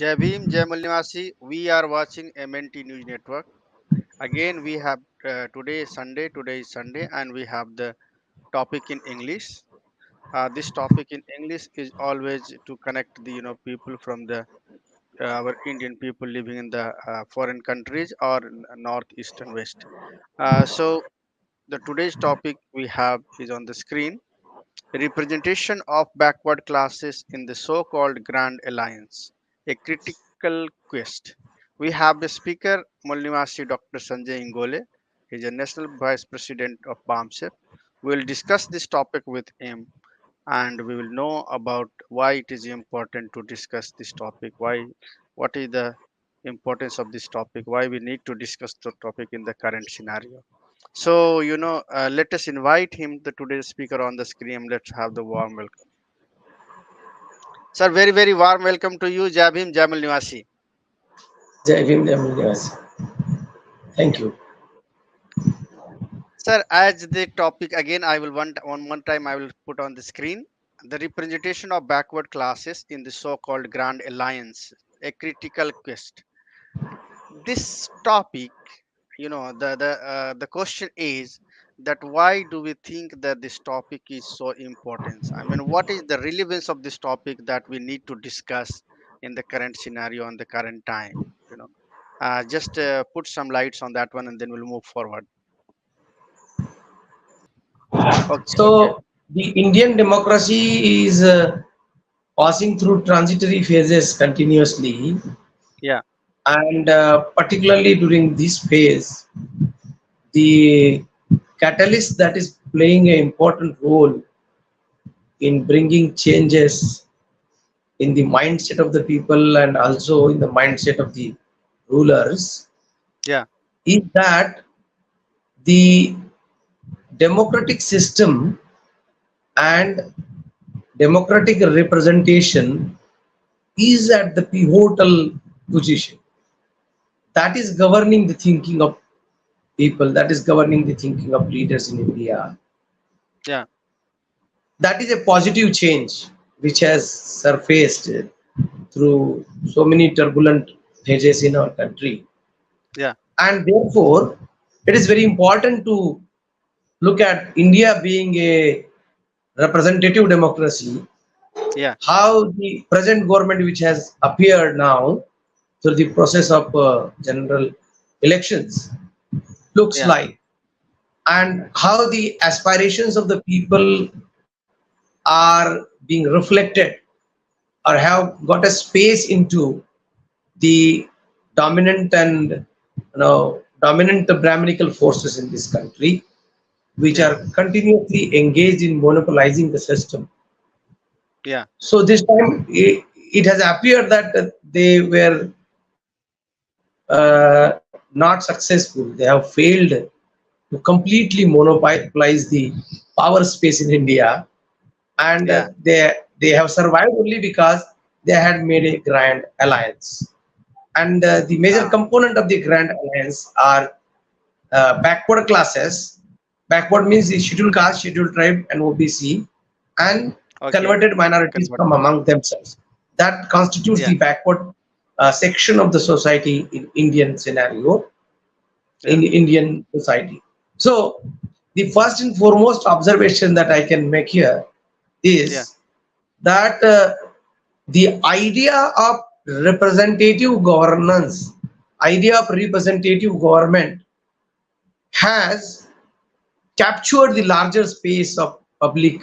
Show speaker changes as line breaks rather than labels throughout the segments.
Jai Bhim, Jai Mulnivasi. We are watching MNT News Network. Again, we have today is Sunday. Today is Sunday, and we have the topic in English. This topic in English is always to connect the people from the our Indian people living in the foreign countries or north, east, and west. So the today's topic we have is on the screen. Representation of backward classes in the so-called Grand Alliance, a critical quest. We have the speaker, Molnivasi Dr. Sanjay Ingole. He is a National Vice President of BAMCEF. We will discuss this topic with him and we will know about why it is important to discuss this topic, what is the importance of this topic, why we need to discuss the topic in the current scenario. So, let us invite him, the today's speaker on the screen. Let's have the warm welcome. Sir, very, very warm welcome to you, Jabhim Jamal Niwasi.
Jai Bhim, Jai Mulnivasi. Thank you.
Sir, as the topic again, I will one time I will put on the screen the representation of backward classes in the so-called Grand Alliance, a critical quest. This topic, the question is that why do we think that this topic is so important? I mean, what is the relevance of this topic that we need to discuss in the current scenario and the current time? You know, just put some lights on that one, and then we'll move forward. Okay, okay,
So, the Indian democracy is passing through transitory phases continuously,
yeah,
and particularly during this phase, the catalyst that is playing an important role in bringing changes in the mindset of the people and also in the mindset of the rulers
yeah,
is that the democratic system and democratic representation is at the pivotal position that is governing the thinking of people, that is governing the thinking of leaders in India.
yeah,
That is a positive change which has surfaced through so many turbulent phases in our country.
yeah,
And therefore, it is very important to look at India being a representative democracy,
yeah,
how the present government which has appeared now through the process of general elections looks
yeah,
like, and how the aspirations of the people are being reflected or have got a space into the dominant and dominant Brahminical forces in this country, which
yeah,
are continuously engaged in monopolizing the system.
yeah,
So this time it has appeared that they were not successful. They have failed to completely monopolize the power space in India, and
yeah,
they have survived only because they had made a grand alliance. And the major
ah,
component of the grand alliance are backward classes. Backward means the scheduled caste, scheduled tribe, and OBC, and
okay,
converted minorities
convert,
from among themselves. That constitutes
yeah,
the backward section of the society in Indian scenario,
yeah,
in Indian society. So, the first and foremost observation that I can make here
yeah,
is that the idea of representative governance, idea of representative government has captured the larger space of public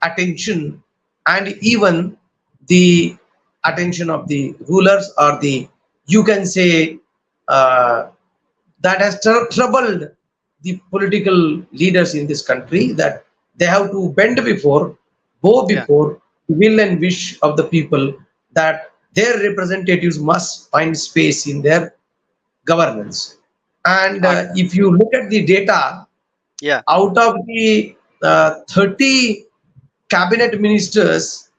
attention and even the attention of the rulers, or the, you can say, uh, that has troubled the political leaders in this country, that they have to bow
yeah,
before the will and wish of the people, that their representatives must find space in their governance. And
ah,
if you look at the data,
yeah,
out of the 30 cabinet ministers,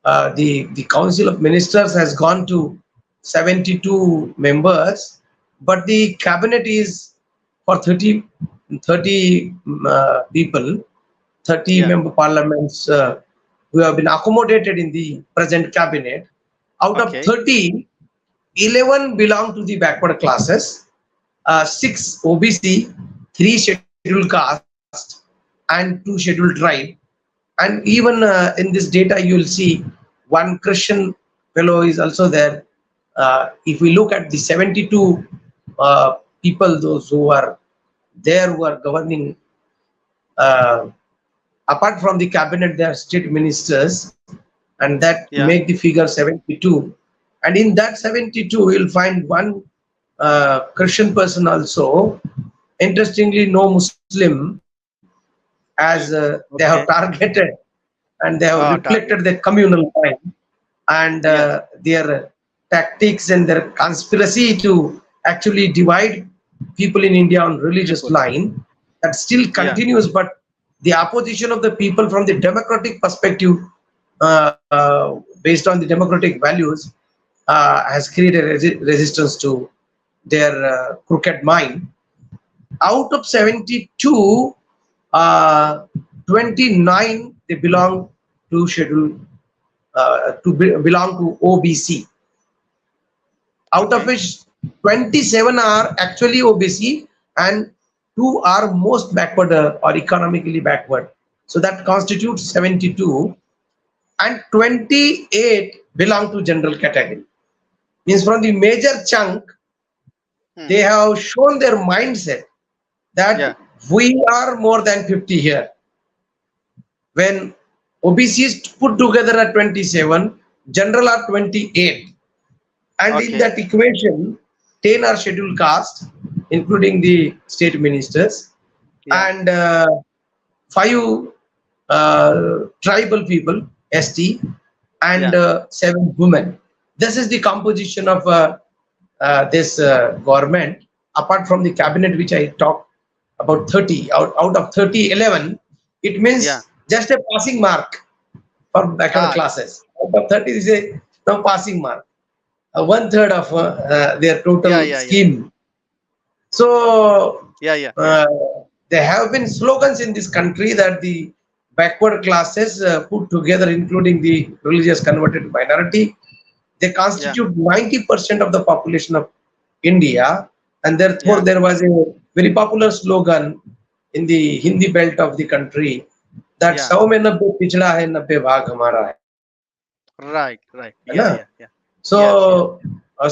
the council of ministers has gone to 72 members, but the cabinet is for 30 people, 30
yeah,
member parliaments who have been accommodated in the present cabinet Out of
Okay.
30, 11 belong to the backward classes, 6 OBC, 3 scheduled caste, and 2 scheduled tribe. And even in this data, you will see one Christian fellow is also there. If we look at the 72 people, those who are there who are governing, uh, apart from the cabinet, they are state ministers, and that make
Yeah.
the figure 72. And in that 72, you'll find one Christian person also. Interestingly, no Muslim, as they have
Okay.
targeted and they have reflected their
Target.
communal mind and
Yes.
their tactics and their conspiracy to actually divide people in India on religious
People.
line that still
Yeah.
continues. But the opposition of the people from the democratic perspective, based on the democratic values, has created resistance to their crooked mind. Out of 72, uh, 29 they belong to schedule belong to OBC, out of
Okay.
which 27 are actually OBC and 2 are most backward or economically backward. So that constitutes 72, and 28 belong to general category. Means from the major chunk,
Hmm.
they have shown their mindset that
Yeah.
we are more than 50 here. When OBC is put together at 27, general are 28. And in
Okay.
that equation, 10 are scheduled caste, including the state ministers,
Yeah.
and 5 tribal people, ST, and
Yeah.
7 women. This is the composition of this government. Apart from the cabinet, which I talked about 30, out of 30, 11, it
Yeah.
means just a passing mark for backward
Yeah.
classes. Out of 30 is a no passing mark, one third of their
Yeah.
total
Yeah. Yeah.
scheme. So
Yeah. Yeah. Yeah.
uh, there have been slogans in this country that the backward classes put together, including the religious converted minority, they
Yeah.
constitute 90% of the population of India, and therefore
Yeah.
there was a very popular slogan in the Hindi belt of the country that
Yeah.
"सौ में नब्बे पिछड़ा है नब्बे भाग हमारा है"
Right. Right.
है
Yeah.
ना?
Yeah. Yeah.
So
Yes. Yes.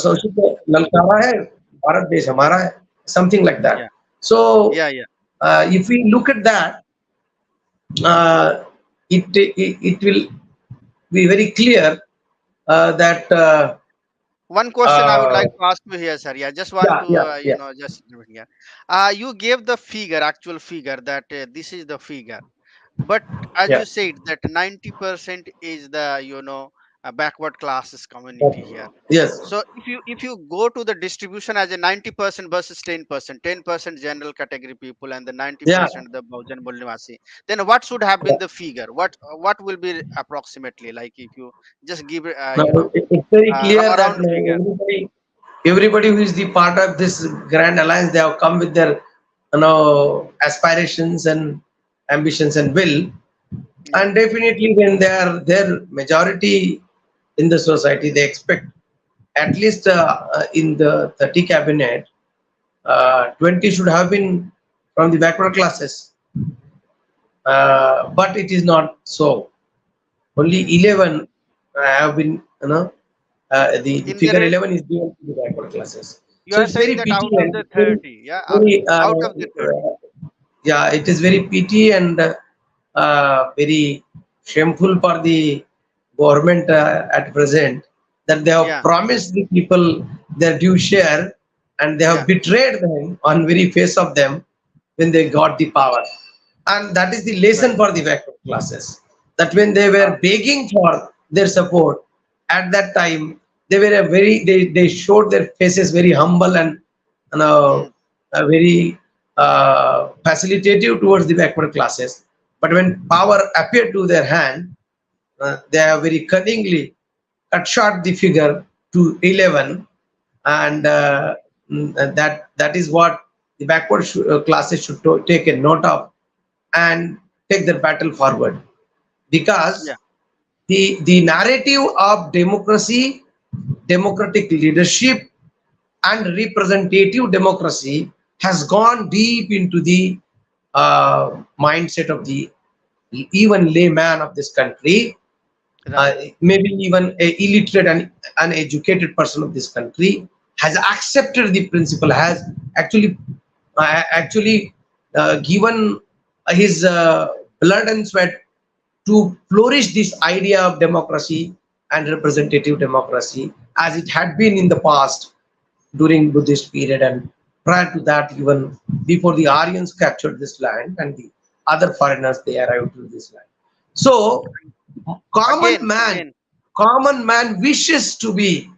शोषित को ललकारा है, भारत देश हमारा है, something like that.
Yeah.
So
Yeah. Yeah.
if we look at that, uh, it will be very clear that
One question I would
uh,
like to ask you here, sir. Yeah, just want
yeah,
to,
yeah, yeah,
just yeah. You gave the figure, actual figure that this is the figure, but as
yeah,
you said that 90% is the backward classes community here.
yes,
So if you go to the distribution as a 90% versus 10%, 10% general category people and the
yeah,
90% the Baujan Nivasi, then what should have
yeah.
been the figure? What will be approximately like if you just give
Now it's very clear that
around figure?
everybody who is the part of this grand alliance, they have come with their aspirations and ambitions and will,
Yeah,
and definitely when they are their majority in the society, they expect at least in the 30 cabinet, 20 should have been from the backward classes, but it is not so. Only
mm.
11 have been, the
In the
figure 11 is given to the backward classes.
you
So
are
it's
saying
very
that
pity
out of
and
the
it's very,
30, yeah,
very
out of the 30.
yeah, it is very pity and very shameful for the government at present that they have
Yeah,
promised the people their due share and they have
yeah,
betrayed them on very face of them when they got the power. And that is the
right.
lesson for the backward classes. That when they
Ah,
were begging for their support, at that time they were they showed their faces very humble and you
mm,
know very facilitative towards the backward classes. But when power appeared to their hand, they have very cunningly cut short the figure to 11, and
mm,
that is what the backward classes should take a note of and take their battle forward,
yeah,
because the narrative of democracy democratic leadership and representative democracy has gone deep into the mindset of the even layman of this country,
Right.
maybe even a illiterate and uneducated person of this country has accepted the principle, has actually given his blood and sweat to flourish this idea of democracy and representative democracy as it had been in the past during Buddhist period and prior to that, even before the Aryans captured this land and the other foreigners they arrived to this land. So common man,
Again,
common man wishes to be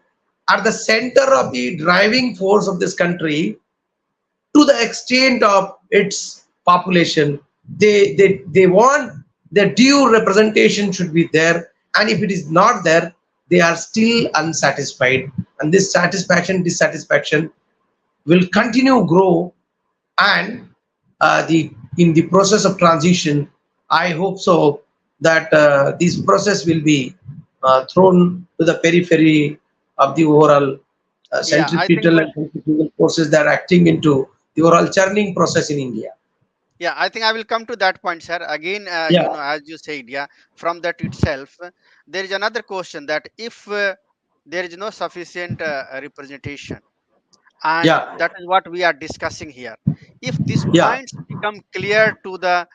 at the center of the driving force of this country to the extent of its population. They want the due representation should be there, and if it is not there, they are still unsatisfied. And this satisfaction, dissatisfaction will continue grow, and the in the process of transition, I hope so that this process will be thrown to the periphery of the overall
yeah, I think
centripetal and centrifugal forces that are acting into the overall churning process in India.
yeah, I think I will come to that point, sir. Again,
Yeah,
as you said, yeah, from that itself, there is another question that if there is no sufficient representation, and
yeah,
that is what we are discussing here. If these
yeah,
points become clear to the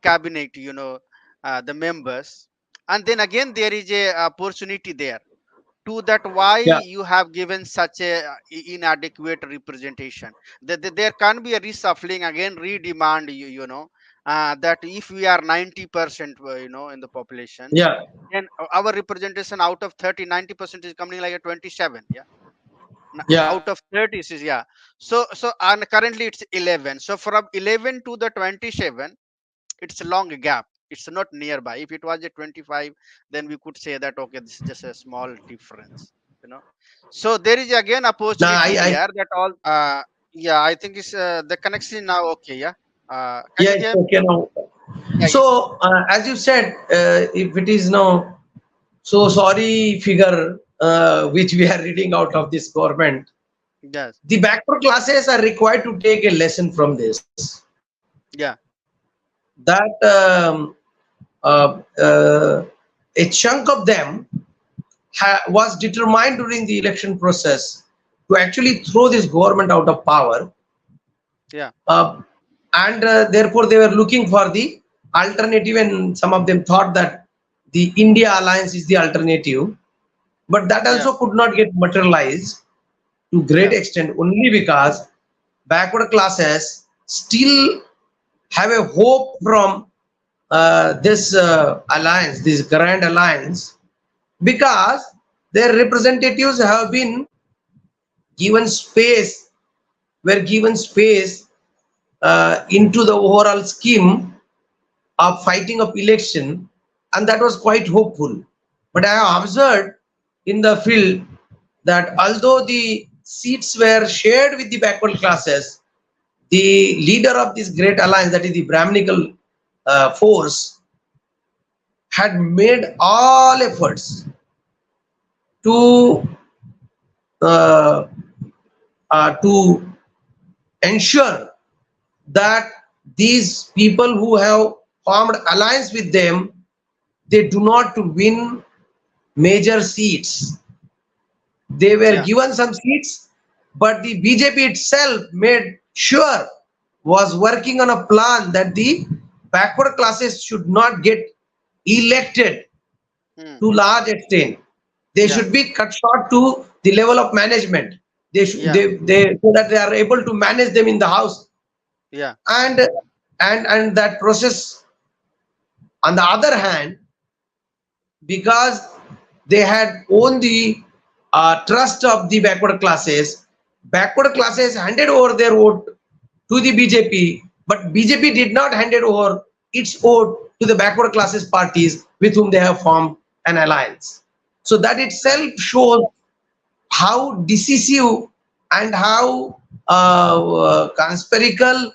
cabinet, the members, and then again there is a opportunity there to that why
yeah,
you have given such a inadequate representation. There can be a reshuffling again, redemand, that if we are 90% in the populations,
yeah,
then our representation out of 30, 90% is coming like a 27. Yeah,
yeah,
out of 30 is, yeah. So and currently it's 11. So from 11 to the 27, it's a long gap, it's not nearby. If it was a 25, then we could say that okay, this is just a small difference, you know so there is again
nah,
opportunity
I
here that all yeah, I think it's the connection now. Okay, yeah, can
yeah,
you
it's
hear me?
okay now.
Yeah, yeah.
So as you said, if it is no so sorry figure which we are reading out of this government,
Yes.
the backward classes are required to take a lesson from this.
Yeah.
That uh, uh, a chunk of them was determined during the election process to actually throw this government out of power,
Yeah.
uh, and therefore they were looking for the alternative, and some of them thought that the India alliance is the alternative, but that
Yeah.
also could not get materialized to great
Yeah.
extent only because backward classes still have a hope from this alliance, this grand alliance, because their representatives have been given space, were given space into the overall scheme of fighting of election, and that was quite hopeful. But I have observed in the field that although the seats were shared with the backward classes, the leader of this great alliance, that is the Brahminical force, had made all efforts to uh, to ensure that these people who have formed alliance with them, they do not win major seats. They were
Yeah.
given some seats, but the BJP itself made sure, was working on a plan that the backward classes should not get elected
Hmm.
to large extent. They
Yeah.
should be cut short to the level of management. They should
Yeah.
they so that they are able to manage them in the house.
Yeah.
And and that process, on the other hand, because they had won the trust of the backward classes handed over their vote to the BJP, but BJP did not hand it over its vote to the backward classes parties with whom they have formed an alliance. So that
Right.
itself shows how decisive and how conspiratorial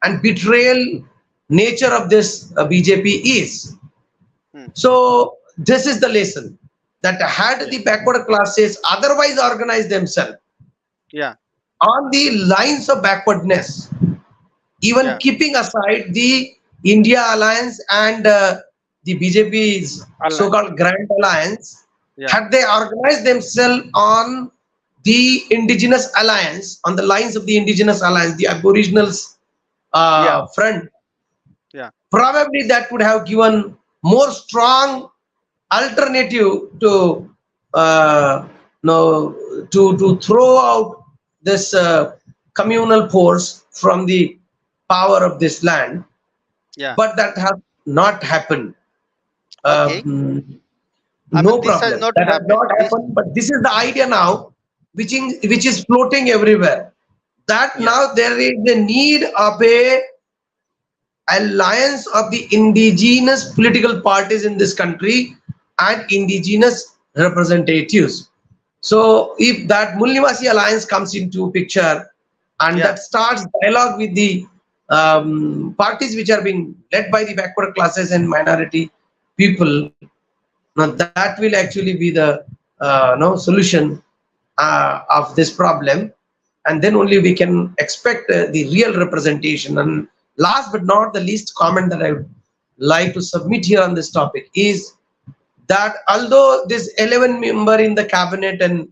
and betrayal nature of this BJP is.
Hmm.
So this is the lesson. that had
yeah,
the backward classes otherwise organized themselves
yeah,
on the lines of backwardness, even
yeah.
keeping aside the India alliance and the BJP's
Allah.
so-called Grand Alliance,
Yeah,
had they organized themselves on the indigenous alliance, on the lines of the indigenous alliance, the aboriginals
yeah,
front,
yeah,
probably that would have given more strong alternative to no to throw out this communal force from the power of this land,
yeah.
but that has not happened.
Okay. I
No
mean, this has
problem,
not
that has
happened.
not
This,
happened, but this is the idea now, which is floating everywhere, that
yeah,
now there is the need of a alliance of the indigenous political parties in this country and indigenous representatives. So if that Mulnivasi alliance comes into picture and
yeah,
that starts dialogue with the parties which are being led by the backward classes and minority people, now that will actually be the no solution of this problem, and then only we can expect the real representation. And last but not the least comment that I would like to submit here on this topic is that although this 11 member in the cabinet and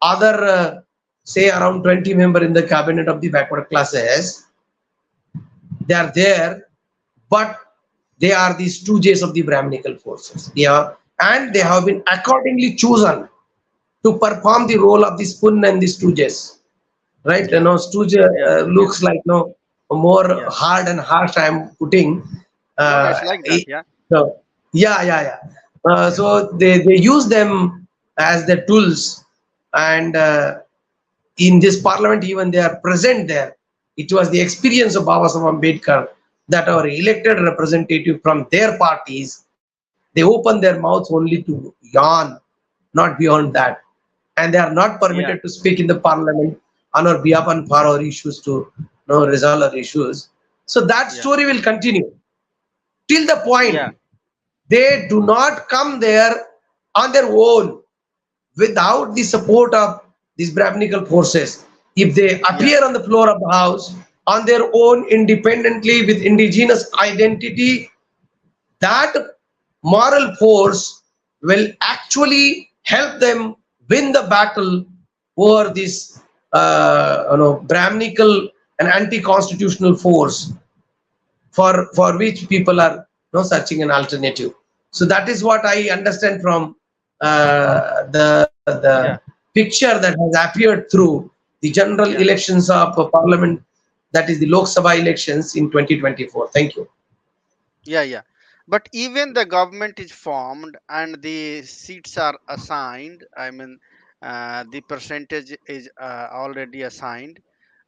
other say around 20 member in the cabinet of the backward classes, they are there, but they are the stooges of the Brahminical forces. Yeah, and they
uh,
have been accordingly chosen to perform the role of the spoon and the stooges. Right?
yeah,
Stooge
yeah, yeah,
looks like more
yeah.
hard and harsh. I am putting.
No, no,
Uh,
it's like that.
it-
Yeah,
so yeah, yeah, yeah.
yeah,
So they use them as their tools, and in this parliament even they are present there. It was the experience of Baba Saheb Ambedkar that our elected representative from their parties, they open their mouths only to yawn, not beyond that, and they are not
yeah,
permitted to speak in the parliament on our behalf and for our issues to resolve our issues. So that
yeah,
story will continue till the
yeah,
point they do not come there on their own without the support of these Brahminical forces. If they
yeah,
appear on the floor of the house on their own independently with indigenous identity, that moral force will actually help them win the battle over this Brahminical and anti-constitutional force for which people are searching an alternative. So that is what I understand from the
yeah,
picture that has appeared through the general
yeah.
elections of parliament, that is the Lok Sabha elections in 2024. Thank you.
Yeah, yeah. But even the government is formed and the seats are assigned. I mean, the percentage is already assigned.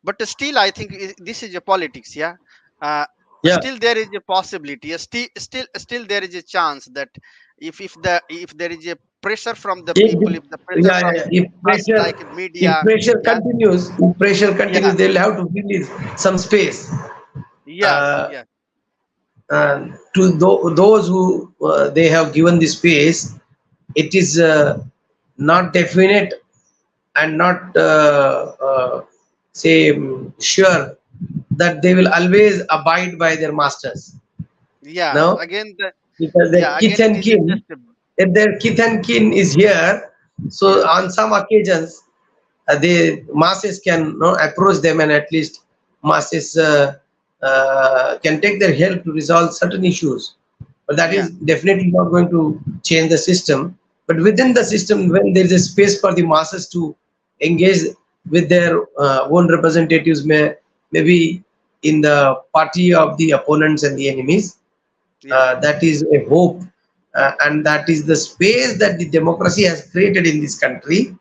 But still, I think this is a politics. Yeah. Uh,
Yeah.
Still, there is a possibility. Still, there is a chance that if there is a pressure from the
If
people,
the,
if the pressure
yeah, yeah,
from
yeah. If
us,
pressure,
like
if
media,
pressure
yeah,
continues, if pressure
yeah,
continues, they'll have to release some space.
yes,
Uh,
yes,
to those who they have given the space, it is not definite and not say sure that they will always abide by their masters.
yeah.
No,
Again, the
because their
yeah,
kith
again, it
and
is a just
kin,
a,
if their kith and kin is here, so
yeah,
on some occasions the masses can approach them, and at least masses can take their help to resolve certain issues, but that
yeah,
is definitely not going to change the system. But within the system, when there is a space for the masses to engage with their own representatives, maybe in the party of the opponents and the enemies,
yeah,
that is a hope, and that is the space that the democracy has created in this country.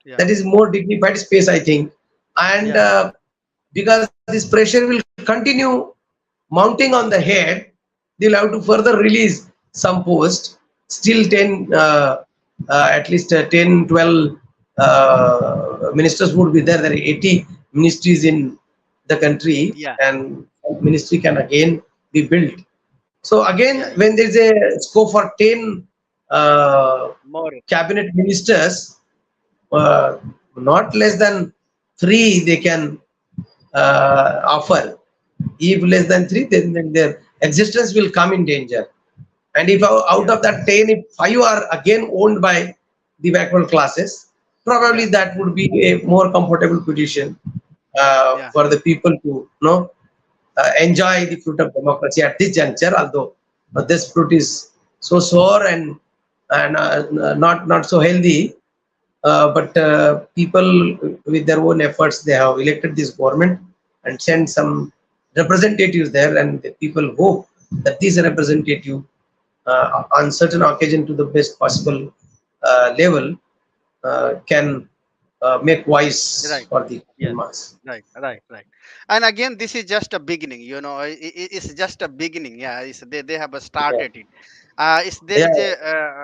yeah,
That is more dignified space, I think. And
yeah,
because this pressure will continue mounting on the head, they'll have to further release some post. Still 10, at least 10, 12 ministers would be there. There are 80 ministries in the country,
yeah,
and ministry can again be built. So again,
yeah, yeah,
when there is a scope for 10 uh,
More.
cabinet ministers, uh, not less than three they can offer. If less than three, then their existence will come in danger. And if out
Yeah.
of that 10, if five are again owned by the backward classes, probably
Yeah.
that would be a more comfortable position
Yeah.
for the people to enjoy the fruit of democracy at this juncture. Although this fruit is so sour and not so healthy, but people with their own efforts they have elected this government and sent some representatives there, and the people hope that these representative on certain occasion to the best possible level can make voice
Right.
for the
Yes.
mass.
Right. Right. Right. And again, this is just a beginning. It's just a beginning. Yeah. They have
Yeah,
started it. It's there
yeah,
is a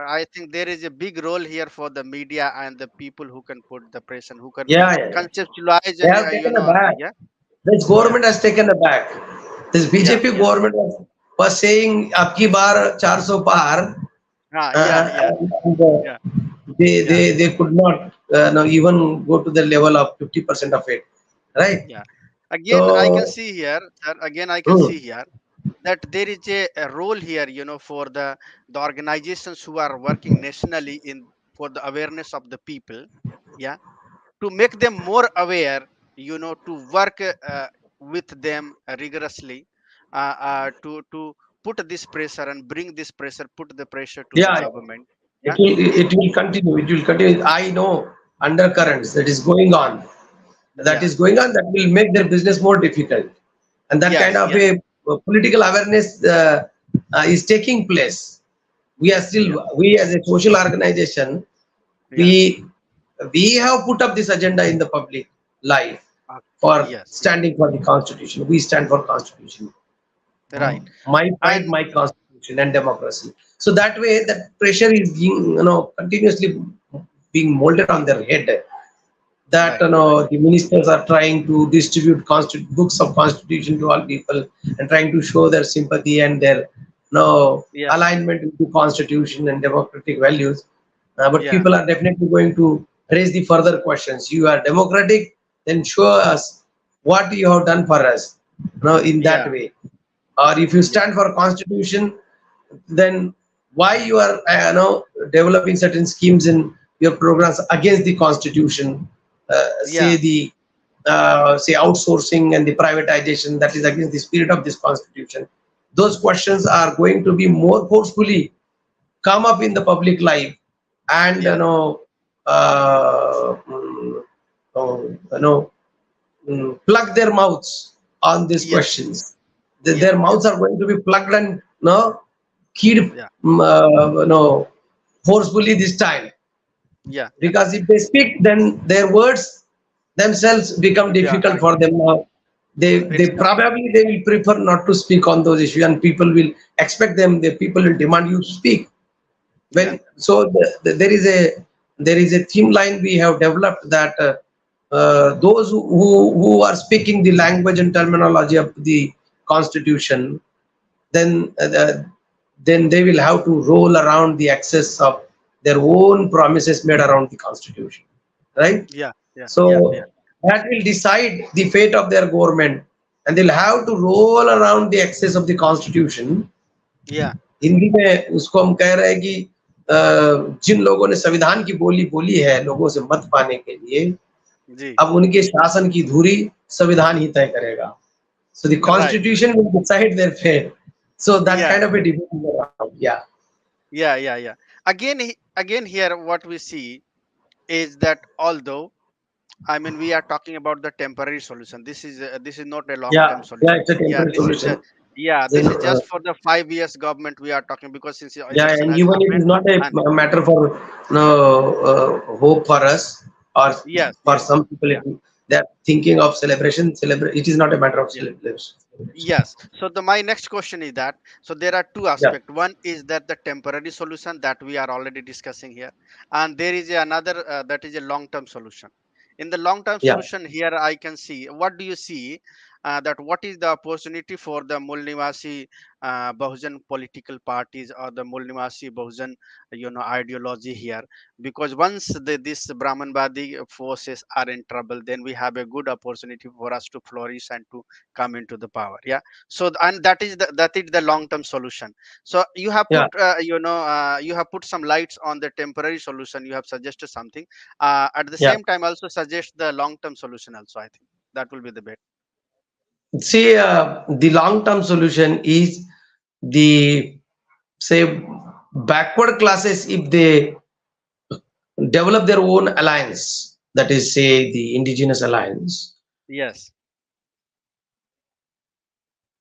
I think there is a big role here for the media and the people who can put the press and who can
yeah, yeah.
conceptualize
They
and
have taken a back.
yeah,
This
yeah,
government has taken a back. This
yeah,
BJP
yeah.
government was saying, "Abki bar 400 par,"
Yeah, yeah,
and
yeah, yeah,
they could not no, even go to the level of 50% of it, right?
yeah. Again, I can
So,
see here, sir. Again, I can
mm,
see here that there is a role here, for the organizations who are working nationally in for the awareness of the people. Yeah, to make them more aware, to work with them rigorously, to put this pressure and bring this pressure, put the pressure to the
yeah,
government.
it
Yeah,
will
it,
it will continue. It will continue. I know undercurrents that is going on. That
yeah,
is going on. That will make their business more difficult, and that kind
yes,
of
yes,
a political awareness is taking place. We are still,
yeah,
we as a social organization,
yeah,
we we have put up this agenda in the public life
uh,
for
yes, yes,
standing for the constitution. We stand for constitution,
right,
my pride,
and
my constitution, and democracy. So that way, that pressure is being continuously being molded on their head. That
right, right,
the ministers are trying to distribute books of constitution to all people and trying to show their sympathy and their
yeah,
alignment with the constitution and democratic values. But
yeah,
people are definitely going to raise the further questions. You are democratic, then show us what you have done for us, in that
yeah,
way. Or if you
yeah,
stand for constitution, then why you are developing certain schemes in your programs against the constitution, say
yeah,
the say outsourcing and the privatization that is against the spirit of this constitution. Those questions are going to be more forcefully come up in the public life, and
yeah,
you know plug their mouths on these
yes,
questions.
yeah,
Their
yeah,
mouths are going to be plugged and keyed
yeah,
forcefully this time,
yeah, yeah,
because if they speak, then their words themselves become
yeah,
difficult for them now. They
it's
probably they will prefer not to speak on those issues, and people will expect them. The people will demand you speak.
yeah,
When so there is a theme line we have developed that those who are speaking the language and terminology of the constitution, then then they will have to roll around the excess of their own promises made around the constitution, right?
yeah, yeah, yeah, yeah,
So that will decide the fate of their government, and they'll have to roll around the excess of the constitution.
yeah,
Hindi में उसको हम कह रहे हैं कि जिन लोगों ने संविधान की बोली बोली है लोगों से मत पाने के लिए,
जी,
अब उनके शासन की धुरी संविधान ही तय करेगा. So the
right,
constitution will decide their fate. So that
yeah,
kind of a debate is around. Yeah,
yeah, yeah, yeah. Again, again here, what we see is that although I mean we are talking about the temporary solution, this is not a long term
yeah,
solution.
it's a
Yeah,
temporary
this is
solution.
yeah, this
Then,
is just for the 5 years government we are talking, because since the
yeah,
election
and
has
even it is
happened.
not a
And
matter for hope for us, or
yes,
for
yes,
some people
yeah,
they're thinking of celebration. It is not a matter of
yeah.
celebration.
Yes. So the my next question is that, so there are two
Yeah,
aspects. One is that the temporary solution that we are already discussing here, and there is another that is a long-term solution. In the long-term
yeah.
solution here, I can see. What do you see? that what is the opportunity for the Mul Nivasi Bahujan political parties or the Mul Nivasi Bahujan ideology here, because once this Brahmanbadi forces are in trouble, then we have a good opportunity for us to flourish and to come into the power. Yeah. So and that is the long term solution. So you have put
Yeah,
you have put some lights on the temporary solution, you have suggested something, at the
yeah.
same time also suggest the long term solution also. I think that will be the best.
See, the long-term solution is the, say, backward classes, if they develop their own alliance, that is, say, the indigenous alliance,
Yes.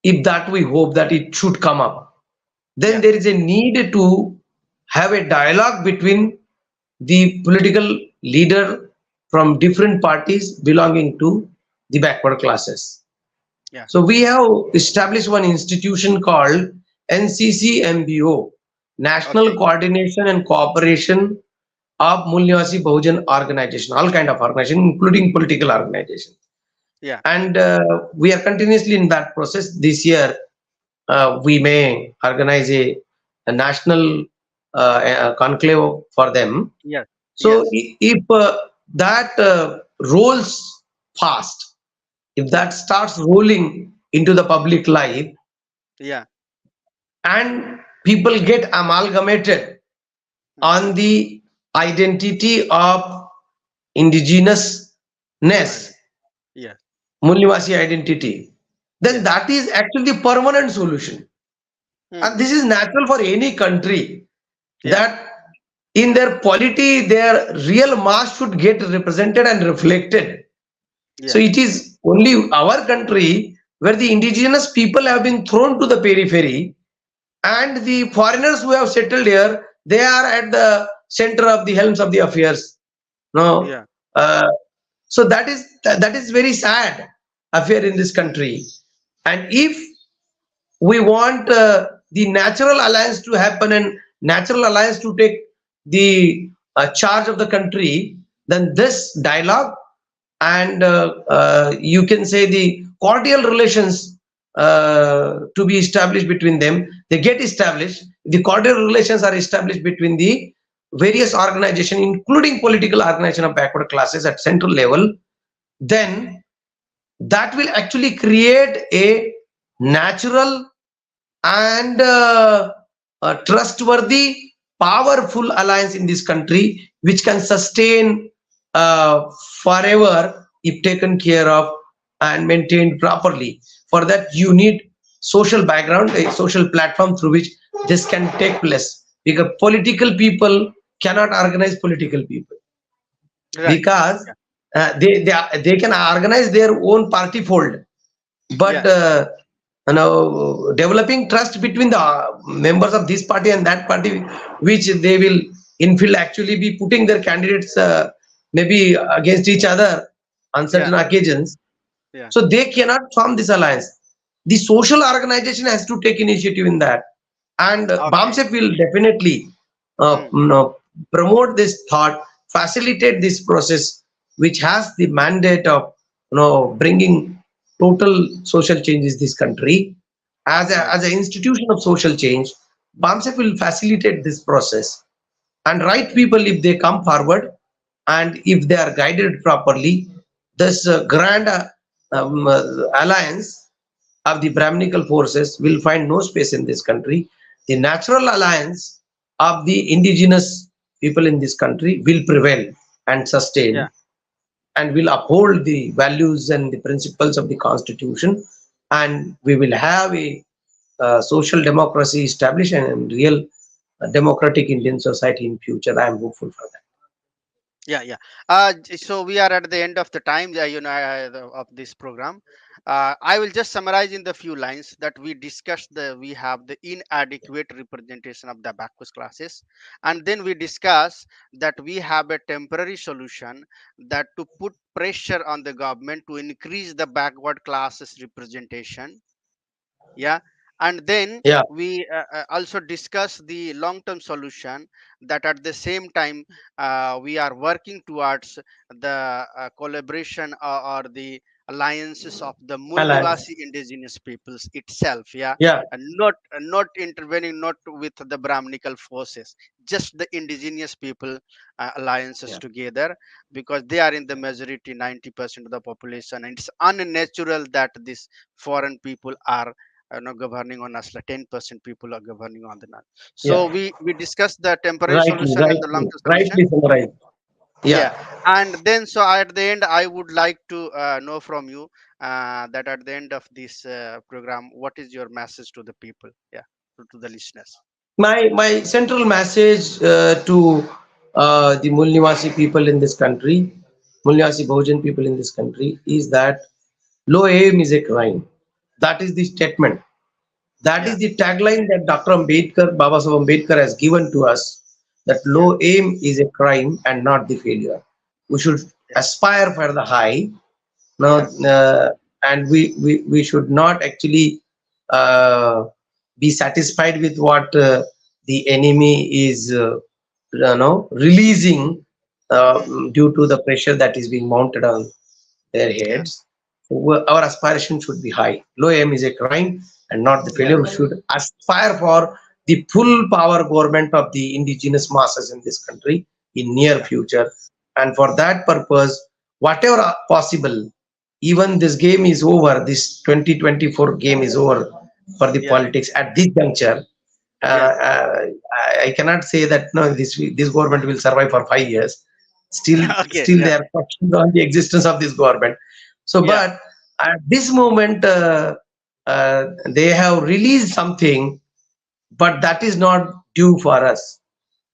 if that we hope that it should come up, then
Yeah.
there is a need to have a dialogue between the political leader from different parties belonging to the backward classes.
Yeah.
So we have established one institution called NCCMBO, National
Okay.
Coordination and Cooperation of Mulnivasi Bahujan Organization, all kind of organization, including political organization.
Yeah.
And we are continuously in that process. This year, we may organize a national conclave for them.
Yes.
So
Yes.
if that rolls fast, if
Yeah.
that starts rolling into the public life,
Yeah.
and people get amalgamated
Hmm.
on the identity of indigenousness,
I- Yes.
Mulnivasi identity, then
Yes.
that is actually the permanent solution. And
Hmm.
this is natural for any country,
Yeah.
that in their polity, their real mass should get represented and reflected. So
Yeah.
it is only our country where the indigenous people have been thrown to the periphery, and the foreigners who have settled here, they are at the center of the helms of the affairs. No,
Yeah.
uh, so that is very sad affair in this country. And if we want the natural alliance to happen and natural alliance to take the charge of the country, then this dialogue and you can say the cordial relations to be established between them, they get established. The cordial relations are established between the various organizations, including political organization of backward classes at central level, then that will actually create a natural and trustworthy, powerful alliance in this country, which can sustain uh, forever if taken care of and maintained properly. For that, you need social background, a social platform through which this can take place. Because political people cannot organize political people,
Right.
because
Yeah.
they can organize their own party fold, but
Yeah.
developing trust between the members of this party and that party, which they will infill actually be putting their candidates maybe against each other on
Yeah.
certain occasions,
Yeah.
so they cannot form this alliance. The social organization has to take initiative in that, and
Okay.
BAMCEF will definitely
Hmm.
promote this thought, facilitate this process, which has the mandate of bringing total social changes this country.
Right.
As an institution of social change, BAMCEF will facilitate this process, and right people, if they come forward and if they are guided properly, this grand alliance of the Brahminical forces will find no space in this country. The natural alliance of the indigenous people in this country will prevail and
Yeah.
sustain, and will uphold the values and the principles of the constitution, and we will have a social democracy established and real democratic Indian society in future. I am hopeful for that.
Yeah. Yeah. So we are at the end of the time, of this program. I will just summarize in the few lines that we discussed. We have the inadequate representation of the backward classes, and then we discuss that we have a temporary solution, that to put pressure on the government to increase the backward classes representation. Yeah. And then
Yeah,
we also discuss the long term solution, that at the same time we are working towards the collaboration, or the alliances of the
Alliance.
Mulnivasi indigenous peoples itself, yeah,
Yeah,
and not intervening, not with the Brahminical forces, just the indigenous people alliances
yeah,
together, because they are in the majority, 90% of the population, and it's unnatural that these foreign people are governing on us. Like 10% people are governing on the north. So
yeah.
we discussed the temporary
Rightly,
solution and the long
rightly,
term solution.
rightly summarized. Yeah.
Yeah, and then so at the end, I would like to know from you that at the end of this program, what is your message to the people? Yeah, to the listeners.
My central message to the Mulnivasi people in this country, Mulnivasi Bhujan people in this country, is that low aim is a crime. That is the statement. That
Yeah,
is the tagline that Dr. Ambedkar, Baba Saheb Ambedkar has given to us. That
yeah,
low aim is a crime and not the failure. We should
yeah,
aspire for the high. Now,
yeah,
and we should not actually uh, be satisfied with what the enemy is releasing
mm,
due to the pressure that is being mounted on their
yeah,
heads. Our aspiration should be high. Low aim is a crime and not the
yeah,
failure. We should aspire for the full power government of the indigenous masses in this country in near
yeah,
future. And for that purpose, whatever possible, even this game is over, this 2024 game is over for the
yeah,
politics at this juncture.
yeah.
I cannot say that no, this government will survive for 5 years.
Okay,
Still,
yeah,
they are questioning on the existence of this government. So,
yeah,
but at this moment, they have released something, but that is not due for us,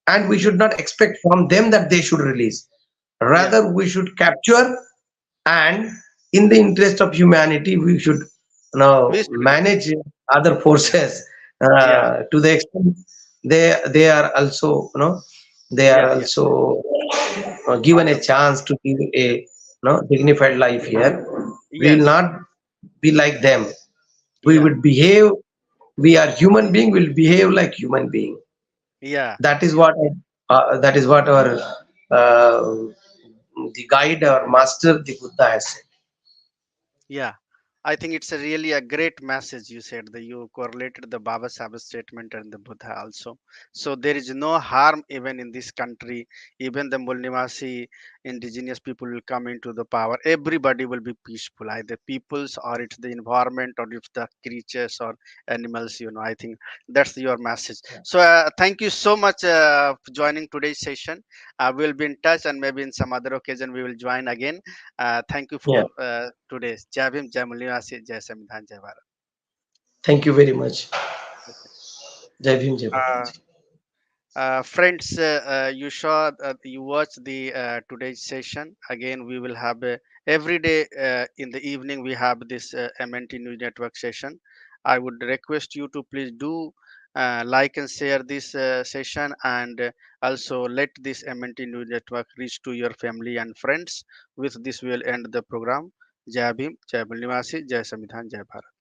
and we
yeah,
should not expect from them that they should release.
yeah.
Rather, we should capture, and in the interest of humanity, we should
We should,
manage other
yeah,
forces
yeah,
to the extent they are also they are
yeah, yeah,
also given a chance to live a dignified life here. We will
yes,
not be like them. We
yeah,
would behave. We are human being. Will behave like human being.
yeah.
That is what that is what our the guide, our master, the Buddha has said.
Yeah, I think it's a really a great message you said that you correlated the Baba Sahib statement and the Buddha also. So there is no harm even in this country. Even the Mulnivasi indigenous people will come into the power. Everybody will be peaceful, either peoples or it's the environment or it's the creatures or animals. I think that's your message. So thank you so much for joining today's session. We'll be in touch and maybe in some other occasion we will join again. Thank you
Yeah.
for today. Jai Bhim, Jai Mulnivasi, Jai Samvidhan, Jai Bharat.
Thank you very much.
Okay.
Jai Bhim, Jai
Uh,
Bharat.
Friends, you saw you watched the today's session. Again, we will have every day in the evening we have this MNT News Network session. I would request you to please do like and share this session, and also let this MNT News Network reach to your family and friends. With this, we will end the program. Jai Bhim, Jai Mulnivasi, Jai Samvidhan, Jai Bharat.